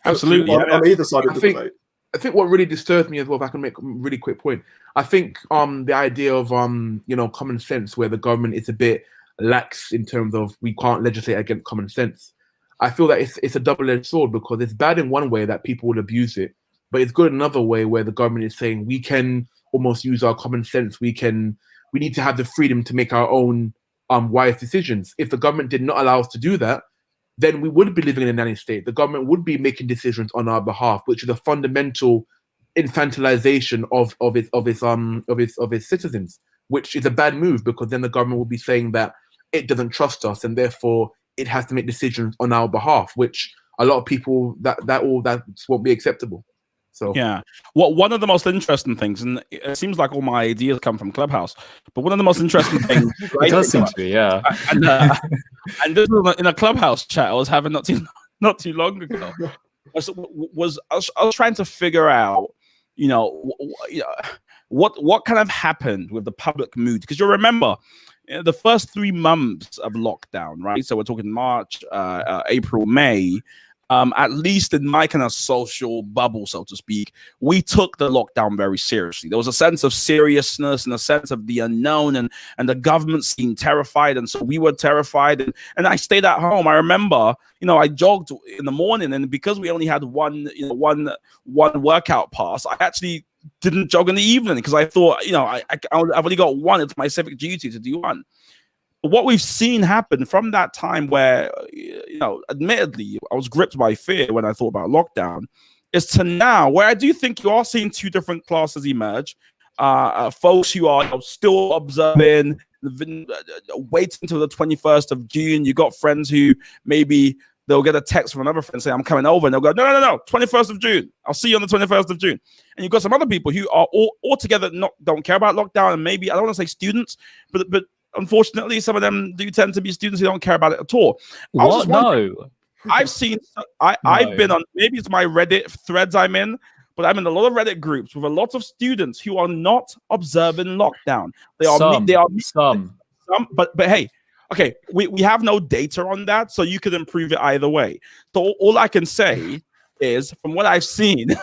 Absolutely. On either side of the debate. I think what really disturbs me as well, if I can make a really quick point, I think the idea of common sense, where the government is a bit lax in terms of we can't legislate against common sense. I feel that it's a double-edged sword, because it's bad in one way that people will abuse it, but it's good in another way where the government is saying we can almost use our common sense. We need to have the freedom to make our own wise decisions. If the government did not allow us to do that, then we would be living in a nanny state. The government would be making decisions on our behalf, which is a fundamental infantilization of its citizens, which is a bad move, because then the government will be saying that it doesn't trust us and therefore it has to make decisions on our behalf, which a lot of people that won't be acceptable. So yeah, one of the most interesting things, and it seems like all my ideas come from Clubhouse, but one of the most interesting things, it does seem to be, yeah. And this was in a Clubhouse chat I was having not too long ago. I was trying to figure out, what kind of happened with the public mood, because you remember the first 3 months of lockdown, right? So we're talking March, April, May. At least in my kind of social bubble, so to speak, we took the lockdown very seriously. There was a sense of seriousness and a sense of the unknown, and the government seemed terrified, and so we were terrified. And I stayed at home. I remember, I jogged in the morning, and because we only had one workout pass, I actually didn't jog in the evening because I thought, I've only got one. It's my civic duty to do one. What we've seen happen from that time where, admittedly, I was gripped by fear when I thought about lockdown, is to now where I do think you are seeing 2 different classes emerge. Folks who are still observing, wait until the 21st of June. You got friends who maybe they'll get a text from another friend saying, I'm coming over. And they'll go, no, 21st of June. I'll see you on the 21st of June. And you've got some other people who are altogether don't care about lockdown. And maybe, I don't want to say students, but unfortunately, some of them do tend to be students who don't care about it at all. What? No. I've seen, I've been on, maybe it's my Reddit threads I'm in, but I'm in a lot of Reddit groups with a lot of students who are not observing lockdown. Some, but hey, okay, we have no data on that, so you could improve it either way. So all I can say is, from what I've seen,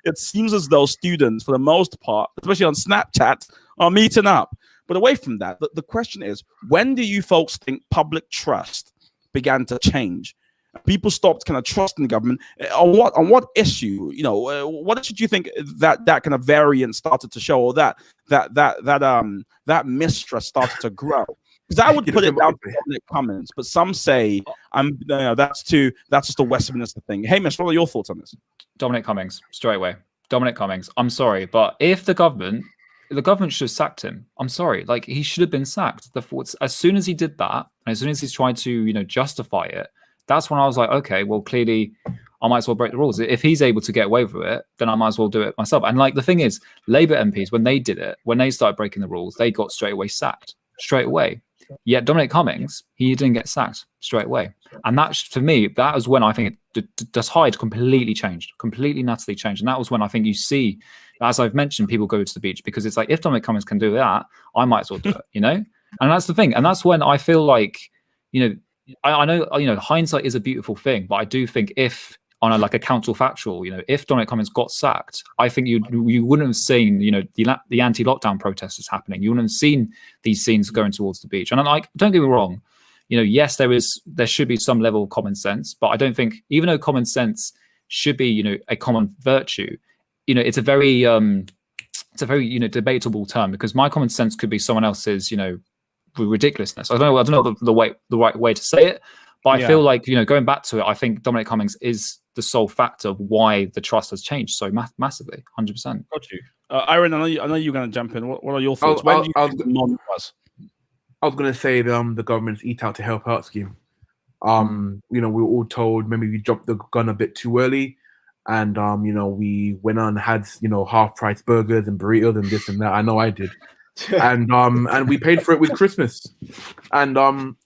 it seems as though students, for the most part, especially on Snapchat, are meeting up. But away from that, the question is, when do you folks think public trust began to change? People stopped kind of trusting the government. On what issue? What issue do you think that kind of variance started to show, or that mistrust started to grow? Because I would put it down to public comments, but some say that's just a Westminster thing. Hey, Mish, what are your thoughts on this? Dominic Cummings, straight away. Dominic Cummings. I'm sorry, but if the government should have sacked him. I'm sorry, like, he should have been sacked. As soon as he did that, and as soon as he's tried to, justify it, that's when I was like, okay, well, clearly I might as well break the rules. If he's able to get away with it, then I might as well do it myself. And like, the thing is, Labour MPs, when they did it, when they started breaking the rules, they got straight away sacked, straight away. Yet Dominic Cummings, he didn't get sacked straight away. And that, for me, that was when I think the tide completely changed, completely naturally changed. And that was when I think you see, as I've mentioned, people go to the beach, because it's like, if Dominic Cummings can do that, I might as well do it, And that's the thing. And that's when I feel like, I know, hindsight is a beautiful thing, but I do think if, on a counterfactual, if Dominic Cummings got sacked, I think you wouldn't have seen, the anti-lockdown protesters happening. You wouldn't have seen these scenes going towards the beach. And don't get me wrong, yes, there should be some level of common sense, but I don't think, even though common sense should be, a common virtue, it's a very debatable term, because my common sense could be someone else's, ridiculousness. I don't know the right way to say it, but I feel like, going back to it, I think Dominic Cummings is the sole factor of why the trust has changed so massively. 100%. Got you. Aaron, I know you're going to jump in. What are your thoughts? When do you think the moment was? I was going to say the government's eat out to help out scheme. You know, we were all told maybe we dropped the gun a bit too early, and you know, we went on and had, you know, half-price burgers and burritos and this and that. I know I did. And we paid for it with Christmas. And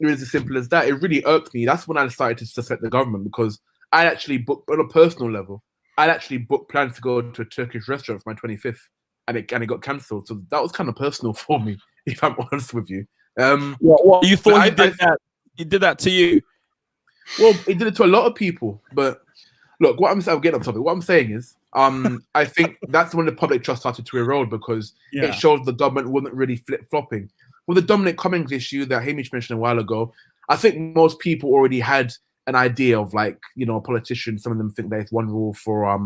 it was as simple as that. It really irked me. That's when I decided to suspect the government, because I actually booked, on a personal level, I actually booked plans to go to a Turkish restaurant for my 25th, and it got cancelled. So that was kind of personal for me, if I'm honest with you. What you thought he did that to you? Well, he did it to a lot of people. But look, I'm getting off topic. What I'm saying is, I think that's when the public trust started to erode, because it showed the government wasn't really flip-flopping. With the Dominic Cummings issue that Hamish mentioned a while ago, I think most people already had an idea of, like, you know, politicians, some of them think there's one rule for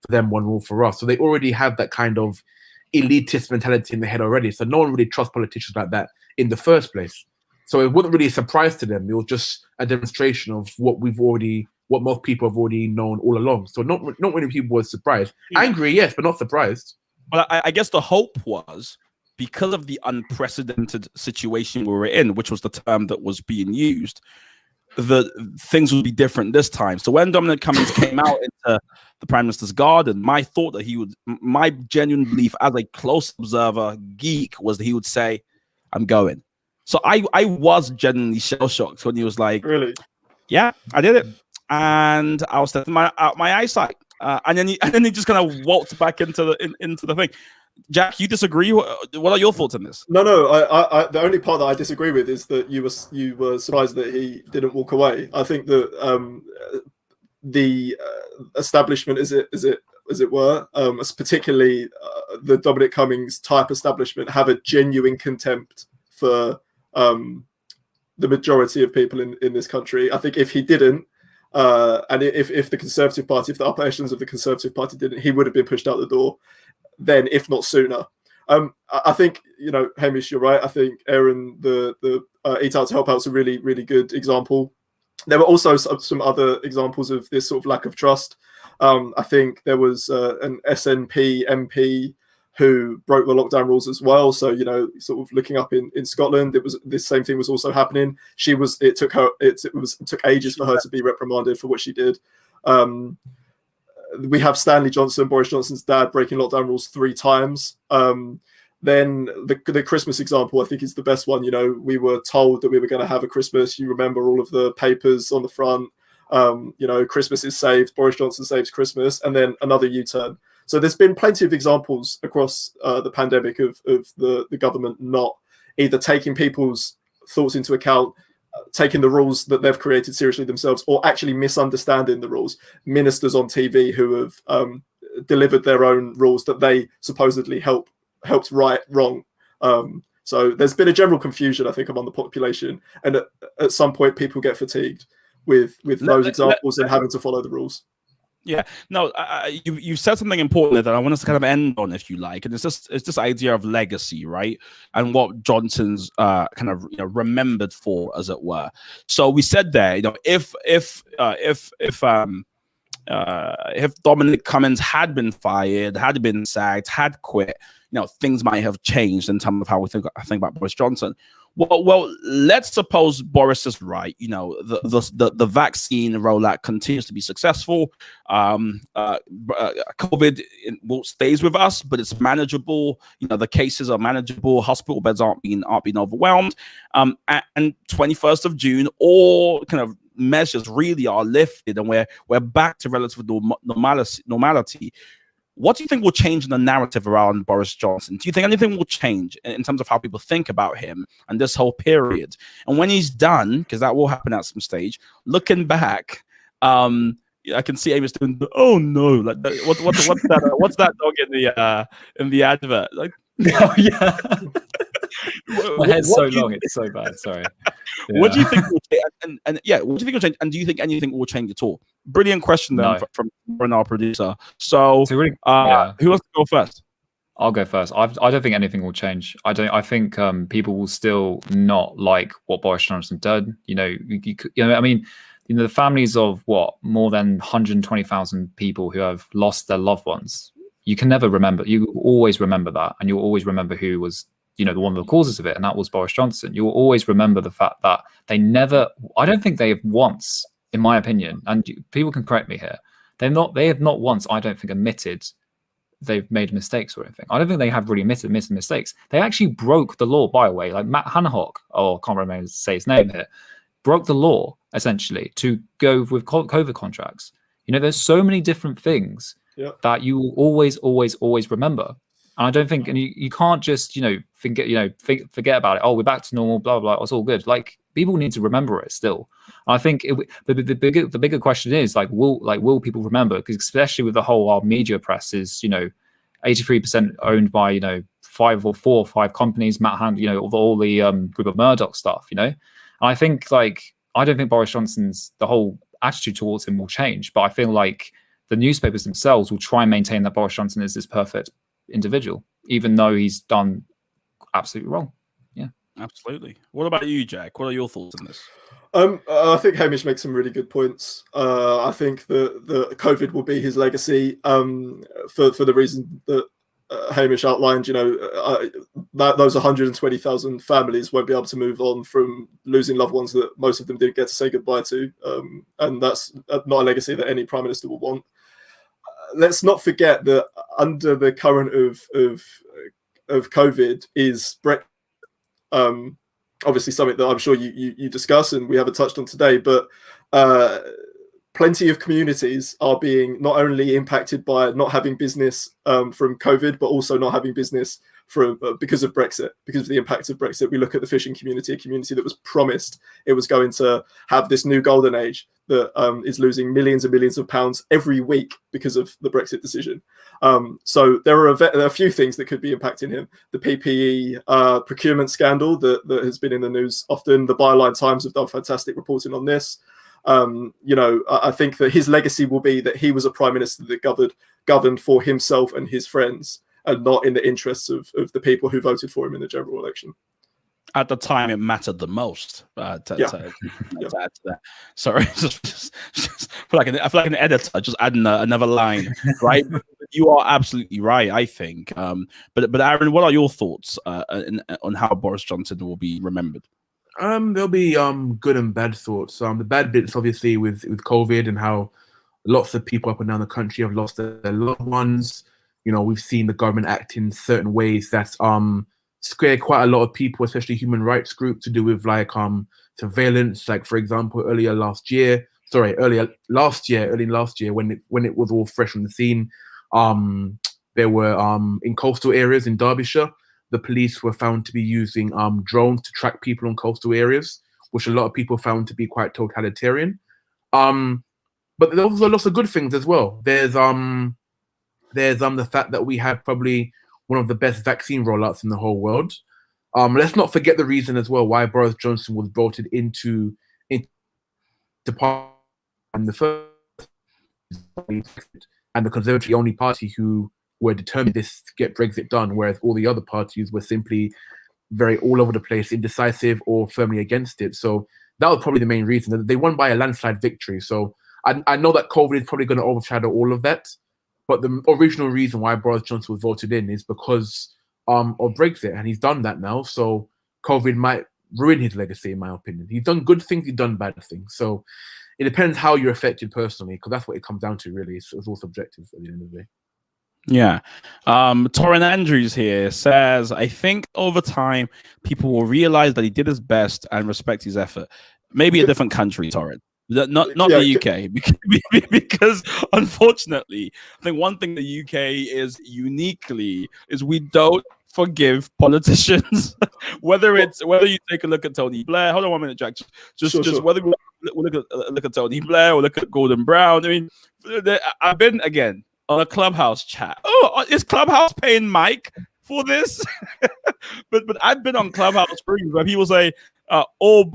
them, one rule for us. So they already have that kind of elitist mentality in their head already. So no one really trusts politicians like that in the first place. So it wasn't really a surprise to them. It was just a demonstration of what most people have already known all along. So not many people were surprised. Angry, yes, but not surprised. Well, I guess the hope was, because of the unprecedented situation we were in, which was the term that was being used, the things would be different this time. So when Dominic Cummings came out into the Prime Minister's garden, my genuine belief as a close observer geek was that he would say, "I'm going." So I was genuinely shell-shocked when he was like, "Really? Yeah, I did it." And I was testing my eyesight, and then he just kind of walked back into the thing. Jack, you disagree? What are your thoughts on this? No. I the only part that I disagree with is that you were surprised that he didn't walk away. I think that the establishment, as it were, particularly the Dominic Cummings type establishment, have a genuine contempt for the majority of people in this country. I think if he didn't, and if the Conservative Party, if the upper echelons of the Conservative Party didn't, he would have been pushed out the door then, if not sooner. I think, you know, Hamish, you're right. I think Aaron, the Eat Out to Help Out is a really, really good example. There were also some other examples of this sort of lack of trust. I think there was an SNP MP who broke the lockdown rules as well. So, you know, sort of looking up in Scotland, this same thing was also happening. It took ages for her to be reprimanded for what she did. We have Stanley Johnson, Boris Johnson's dad, breaking lockdown rules 3 times. Then the Christmas example, I think, is the best one. You know, we were told that we were going to have a Christmas. You remember all of the papers on the front. You know, Christmas is saved. Boris Johnson saves Christmas, and then another U-turn. So there's been plenty of examples across the pandemic of the government not either taking people's thoughts into account, taking the rules that they've created seriously themselves, or actually misunderstanding the rules. Ministers on TV who have delivered their own rules that they supposedly helped right wrong. So there's been a general confusion, I think, among the population, and at some point people get fatigued with those examples and having to follow the rules. Yeah, no, you said something important that I want us to kind of end on, if you like, and it's this idea of legacy, right? And what Johnson's kind of, you know, remembered for, as it were. So we said there, you know, if Dominic Cummings had been fired, had been sacked, had quit, you know, things might have changed in terms of how we think about Boris Johnson. Well, let's suppose Boris is right. You know, the vaccine rollout continues to be successful. COVID stays with us, but it's manageable. You know, the cases are manageable. Hospital beds aren't being overwhelmed. And 21st of June, all kind of measures really are lifted, and we're back to relative normality. What do you think will change in the narrative around Boris Johnson? Do you think anything will change in terms of how people think about him and this whole period? And when he's done, because that will happen at some stage, looking back, I can see Amos doing, oh no, like what's that dog in the advert? Like, oh yeah. My head's so long, it's so bad. Sorry. Yeah. What do you think will change? And yeah, what do you think will change? And do you think anything will change at all? Brilliant question then from our producer. So really, who wants to go first? I'll go first. I don't think anything will change. I think people will still not like what Boris Johnson did. You know, I mean, you know, the families of what, more than 120,000 people who have lost their loved ones. You can never remember. You always remember that, and you'll always remember who was, you know, the one of the causes of it, and that was Boris Johnson. You will always remember the fact that they never. I don't think they have once, in my opinion, and people can correct me here. They have not once, I don't think, admitted they've made mistakes or anything. I don't think they have really admitted mistakes. They actually broke the law, by the way. Like Matt Hancock, or I can't remember say his name here, broke the law essentially to go with COVID contracts. You know, there's so many different things that you will always remember. And I don't think, and you can't just, you know, forget about it. Oh, we're back to normal, blah, blah, blah. It's all good. Like, people need to remember it still. And I think the bigger question is, will people remember? Because especially with the whole our media press is, you know, 83% owned by, you know, 4 or 5 companies, Matt Hand, you know, all the Rupert Murdoch stuff, you know. And I think, like, I don't think Boris Johnson's, the whole attitude towards him will change. But I feel like the newspapers themselves will try and maintain that Boris Johnson is this perfect individual, even though he's done absolutely wrong. Yeah, absolutely. What about you, Jack? What are your thoughts on this? I think Hamish makes some really good points. I think that the COVID will be his legacy, for the reason that Hamish outlined. You know, that those 120,000 families won't be able to move on from losing loved ones that most of them didn't get to say goodbye to, and that's not a legacy that any prime minister will want. Let's not forget that under the current of COVID is Brexit. Obviously something that I'm sure you discuss and we haven't touched on today, but plenty of communities are being not only impacted by not having business from COVID, but also not having business from because of Brexit, because of the impact of Brexit. We look at the fishing community, a community that was promised it was going to have this new golden age that is losing millions and millions of pounds every week because of the Brexit decision. So there are a few things that could be impacting him. The PPE procurement scandal that has been in the news often. The Byline Times have done fantastic reporting on this. You know, I think that his legacy will be that he was a prime minister that governed for himself and his friends, and not in the interests of the people who voted for him in the general election. At the time, it mattered the most. To add to that. Sorry, just I feel like an editor just adding another line, right? You are absolutely right, I think. But Aaron, what are your thoughts on how Boris Johnson will be remembered? There'll be good and bad thoughts. The bad bits, obviously, with COVID and how lots of people up and down the country have lost their loved ones. You know, we've seen the government act in certain ways that scared quite a lot of people, especially human rights groups, to do with like surveillance. Like, for example, early last year, when it was all fresh on the scene, there were in coastal areas in Derbyshire, the police were found to be using drones to track people in coastal areas, which a lot of people found to be quite totalitarian. But there's also lots of good things as well. There's the fact that we have probably one of the best vaccine rollouts in the whole world. Let's not forget the reason as well why Boris Johnson was voted into Parliament in the first, and the Conservative the only party who were determined to get Brexit done, whereas all the other parties were simply very all over the place, indecisive or firmly against it. So that was probably the main reason. They won by a landslide victory. So I know that COVID is probably going to overshadow all of that. But the original reason why Boris Johnson was voted in is because of Brexit, and he's done that now. So COVID might ruin his legacy, in my opinion. He's done good things, he's done bad things. So it depends how you're affected personally, because that's what it comes down to, really. It's all subjective at the end of the day. Yeah. Torrin Andrews here says, I think over time, people will realize that he did his best and respect his effort. Maybe a different country, Torrin. Not the UK, because unfortunately, I think one thing the UK is uniquely is we don't forgive politicians. whether you take a look at Tony Blair, hold on 1 minute, Jack. Just whether we look at Tony Blair or look at Gordon Brown. I mean, I've been again on a Clubhouse chat. Oh, is Clubhouse paying Mike for this? but I've been on Clubhouse rooms where people say, Gordon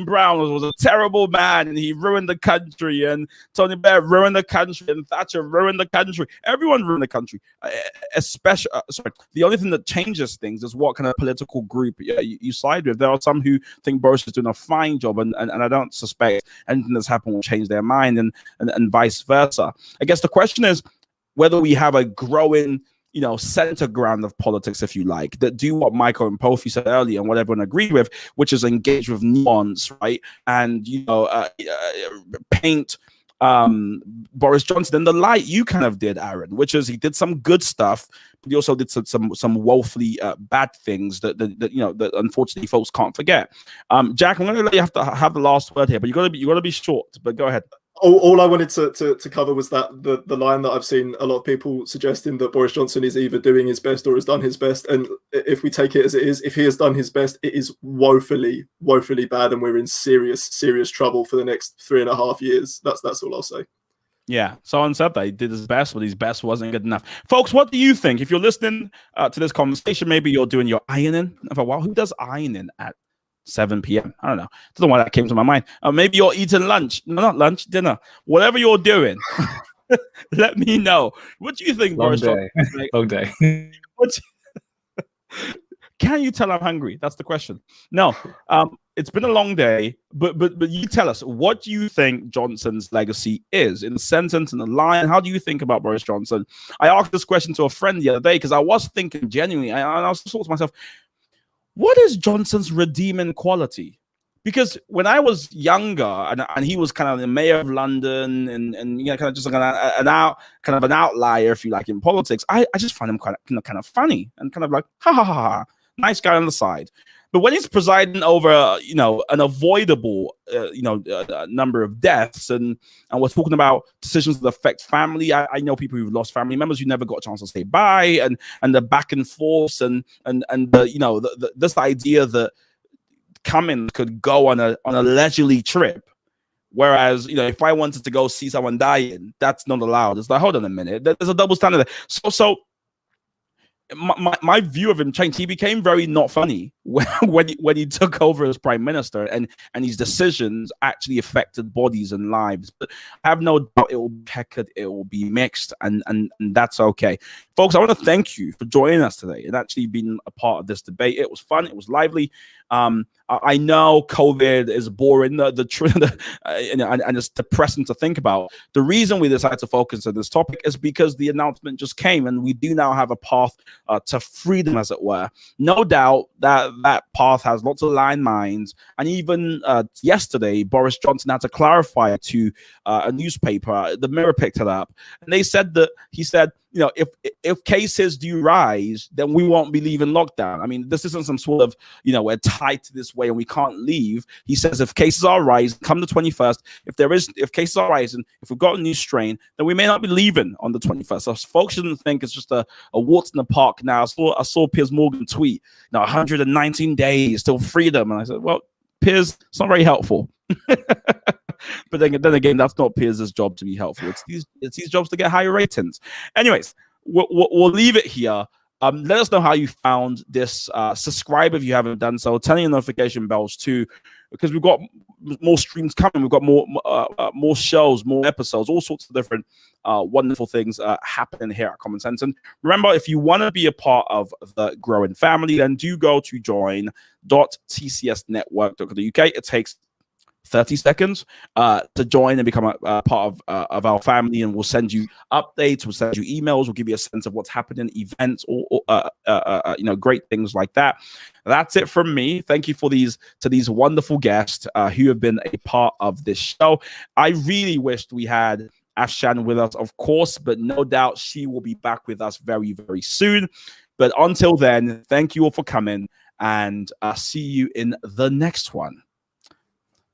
Brown was a terrible man and he ruined the country, and Tony Blair ruined the country, and Thatcher ruined the country. Everyone ruined the country. Especially, the only thing that changes things is what kind of political group you side with. There are some who think Boris is doing a fine job, and I don't suspect anything that's happened will change their mind, and vice versa. I guess the question is whether we have a growing, center ground of politics, if you like, that do what Michael and Pofi said earlier and what everyone agreed with, which is engage with nuance, right? And, paint Boris Johnson in the light you kind of did, Aaron, which is he did some good stuff, but he also did some woefully bad things that unfortunately folks can't forget. Jack, I'm going to let you have the last word here, but you got to be short. But go ahead. All I wanted to cover was that the line that I've seen a lot of people suggesting that Boris Johnson is either doing his best or has done his best. And if we take it as it is, if he has done his best, it is woefully bad, and we're in serious trouble for the next 3.5 years. That's all I'll say. Yeah, someone said that he did his best, but his best wasn't good enough. Folks, what do you think? If you're listening to this conversation, maybe you're doing your ironing. Well, who does ironing at 7 p.m.? I don't know. Don't know why that came to my mind. Maybe you're eating lunch. No, not lunch, dinner. Whatever you're doing, let me know. What do you think, Long Boris? day. Long day. Can you tell I'm hungry? That's the question. No, it's been a long day, but you tell us, what do you think Johnson's legacy is? In a sentence, in a line, how do you think about Boris Johnson? I asked this question to a friend the other day because I was thinking genuinely, I was thought to myself, what is Johnson's redeeming quality? Because when I was younger, and he was kind of the mayor of London, and kind of just like an outlier, if you like, in politics, I just find him kind of funny and kind of like ha, nice guy on the side. But when he's presiding over an avoidable number of deaths, and we're talking about decisions that affect family, I know people who've lost family members who never got a chance to say bye, and the back and forth, and this idea that Cummins could go on a leisurely trip, whereas if I wanted to go see someone dying, that's not allowed. It's like, hold on a minute, there's a double standard there. So my view of him changed. He became very not funny when he took over as prime minister, and his decisions actually affected bodies and lives. But I have no doubt it will be checkered, it will be mixed, and that's okay. Folks, I want to thank you for joining us today and actually being a part of this debate. It was fun, it was lively. I know COVID is boring, and it's depressing to think about. The reason we decided to focus on this topic is because the announcement just came, and we do now have a path to freedom, as it were. No doubt that path has lots of landmines, and even yesterday, Boris Johnson had to clarify to a newspaper. The Mirror picked it up, and he said, if cases do rise, then we won't be leaving lockdown. I mean, this isn't some sort of, we're tied to this way and we can't leave. He says if cases are rising, come the 21st, if cases are rising, if we've got a new strain, then we may not be leaving on the 21st. So folks shouldn't think it's just a walk in the park now. I saw Piers Morgan tweet, 119 days till freedom. And I said, well, Piers, it's not very helpful. But then again, that's not Piers' job to be helpful. It's these jobs to get higher ratings. Anyways, we'll leave it here. Let us know how you found this. Subscribe if you haven't done so. Turn your notification bells too, because we've got more streams coming. We've got more shows, more episodes, all sorts of different wonderful things happening here at Common Sense. And remember, if you want to be a part of the growing family, then do go to join.tcsnetwork.co.uk. It takes 30 seconds to join and become a part of our family, and we'll send you updates, we'll send you emails, we'll give you a sense of what's happening, events, or great things like that. That's it from me. Thank you to these wonderful guests who have been a part of this show. I really wished we had Afshan with us, of course, but no doubt she will be back with us very, very soon. But until then, thank you all for coming, and I'll see you in the next one.